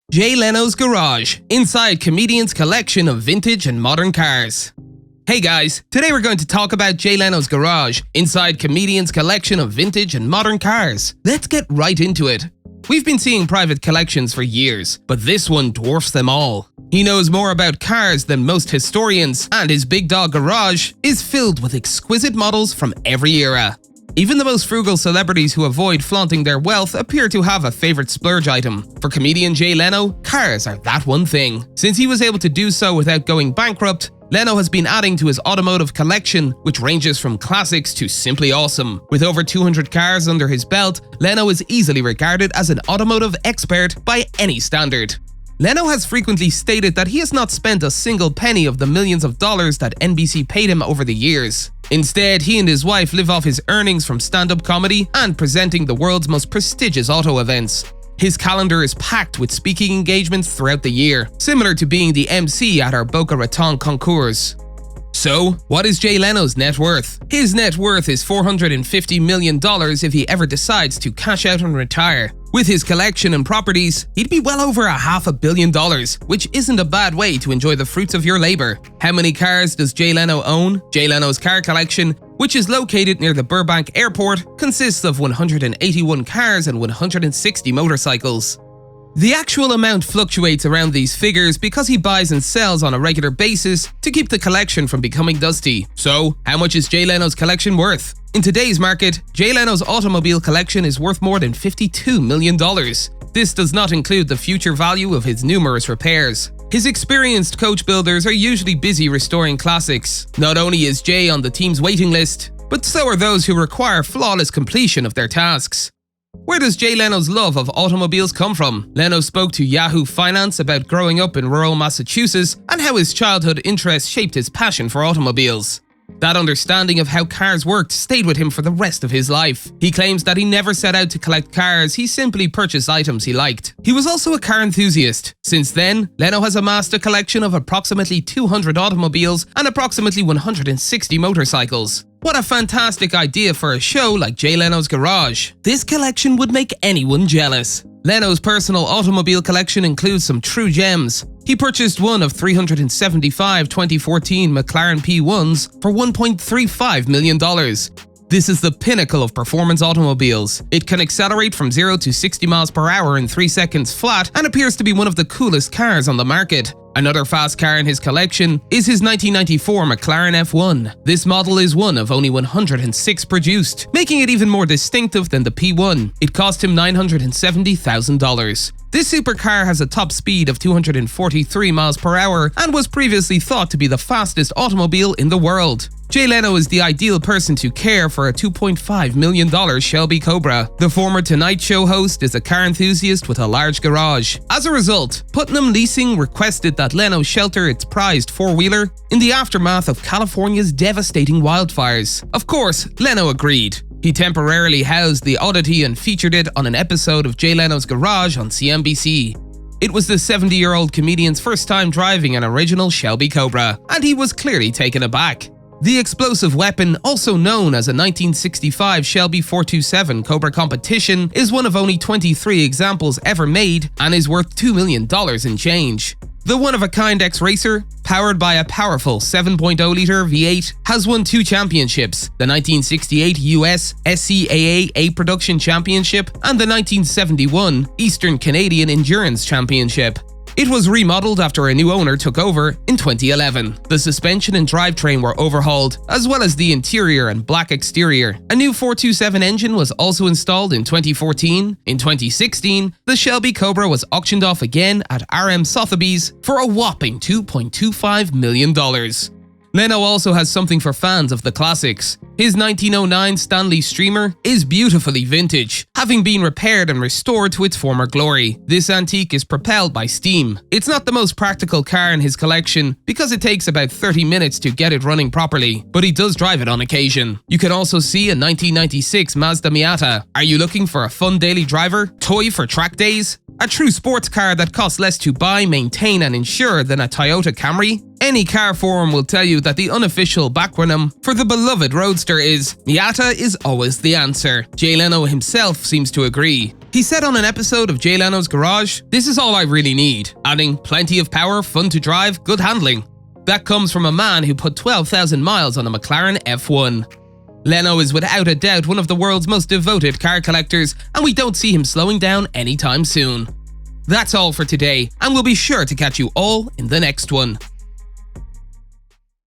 Jay Leno's garage, inside comedian's collection of vintage and modern cars. Hey guys, today we're going to talk about Jay Leno's garage, inside comedian's collection of vintage and modern cars. Let's get right into it. We've been seeing private collections for years, but this one dwarfs them all. He knows more about cars than most historians, and his big dog garage is filled with exquisite models from every era. Even the most frugal celebrities who avoid flaunting their wealth appear to have a favorite splurge item. For comedian Jay Leno, cars are that one thing. Since he was able to do so without going bankrupt, Leno has been adding to his automotive collection, which ranges from classics to simply awesome. With over 200 cars under his belt, Leno is easily regarded as an automotive expert by any standard. Leno has frequently stated that he has not spent a single penny of the millions of dollars that NBC paid him over the years. Instead, he and his wife live off his earnings from stand-up comedy and presenting the world's most prestigious auto events. His calendar is packed with speaking engagements throughout the year, similar to being the MC at our Boca Raton concours. So, what is Jay Leno's net worth? His net worth is $450 million if he ever decides to cash out and retire. With his collection and properties, he'd be well over $500 million, which isn't a bad way to enjoy the fruits of your labor. How many cars does Jay Leno own? Jay Leno's car collection, which is located near the Burbank Airport, consists of 181 cars and 160 motorcycles. The actual amount fluctuates around these figures because he buys and sells on a regular basis to keep the collection from becoming dusty. So, how much is Jay Leno's collection worth? In today's market, Jay Leno's automobile collection is worth more than $52 million. This does not include the future value of his numerous repairs. His experienced coach builders are usually busy restoring classics. Not only is Jay on the team's waiting list, but so are those who require flawless completion of their tasks. Where does Jay Leno's love of automobiles come from? Leno spoke to Yahoo Finance about growing up in rural Massachusetts and how his childhood interest shaped his passion for automobiles. That understanding of how cars worked stayed with him for the rest of his life. He claims that he never set out to collect cars, he simply purchased items he liked. He was also a car enthusiast. Since then, Leno has amassed a collection of approximately 200 automobiles and approximately 160 motorcycles. What a fantastic idea for a show like Jay Leno's Garage. This collection would make anyone jealous. Leno's personal automobile collection includes some true gems. He purchased one of 375 2014 McLaren P1s for $1.35 million. This is the pinnacle of performance automobiles. It can accelerate from 0 to 60 miles per hour in 3 seconds flat and appears to be one of the coolest cars on the market. Another fast car in his collection is his 1994 McLaren F1. This model is one of only 106 produced, making it even more distinctive than the P1. It cost him $970,000. This supercar has a top speed of 243 miles per hour and was previously thought to be the fastest automobile in the world. Jay Leno is the ideal person to care for a $2.5 million Shelby Cobra. The former Tonight Show host is a car enthusiast with a large garage. As a result, Putnam Leasing requested that Leno shelter its prized four-wheeler in the aftermath of California's devastating wildfires. Of course, Leno agreed. He temporarily housed the oddity and featured it on an episode of Jay Leno's Garage on CNBC. It was the 70-year-old comedian's first time driving an original Shelby Cobra, and he was clearly taken aback. The explosive weapon, also known as a 1965 Shelby 427 Cobra Competition, is one of only 23 examples ever made and is worth $2 million in change. The one-of-a-kind X-Racer, powered by a powerful 7.0-liter V8, has won 2 championships, the 1968 US SCAA A Production Championship and the 1971 Eastern Canadian Endurance Championship. It was remodeled after a new owner took over in 2011. The suspension and drivetrain were overhauled, as well as the interior and black exterior. A new 427 engine was also installed in 2014. In 2016, the Shelby Cobra was auctioned off again at RM Sotheby's for a whopping $2.25 million. Leno also has something for fans of the classics. His 1909 Stanley Streamer is beautifully vintage, having been repaired and restored to its former glory. This antique is propelled by steam. It's not the most practical car in his collection because it takes about 30 minutes to get it running properly, but he does drive it on occasion. You can also see a 1996 Mazda Miata. Are you looking for a fun daily driver? Toy for track days? A true sports car that costs less to buy, maintain and insure than a Toyota Camry? Any car forum will tell you that the unofficial backronym for the beloved roadster is "Miata is always the answer." Jay Leno himself seems to agree. He said on an episode of Jay Leno's Garage, "This is all I really need," adding, "Plenty of power, fun to drive, good handling." That comes from a man who put 12,000 miles on a McLaren F1. Leno is without a doubt one of the world's most devoted car collectors, and we don't see him slowing down anytime soon. That's all for today, and we'll be sure to catch you all in the next one.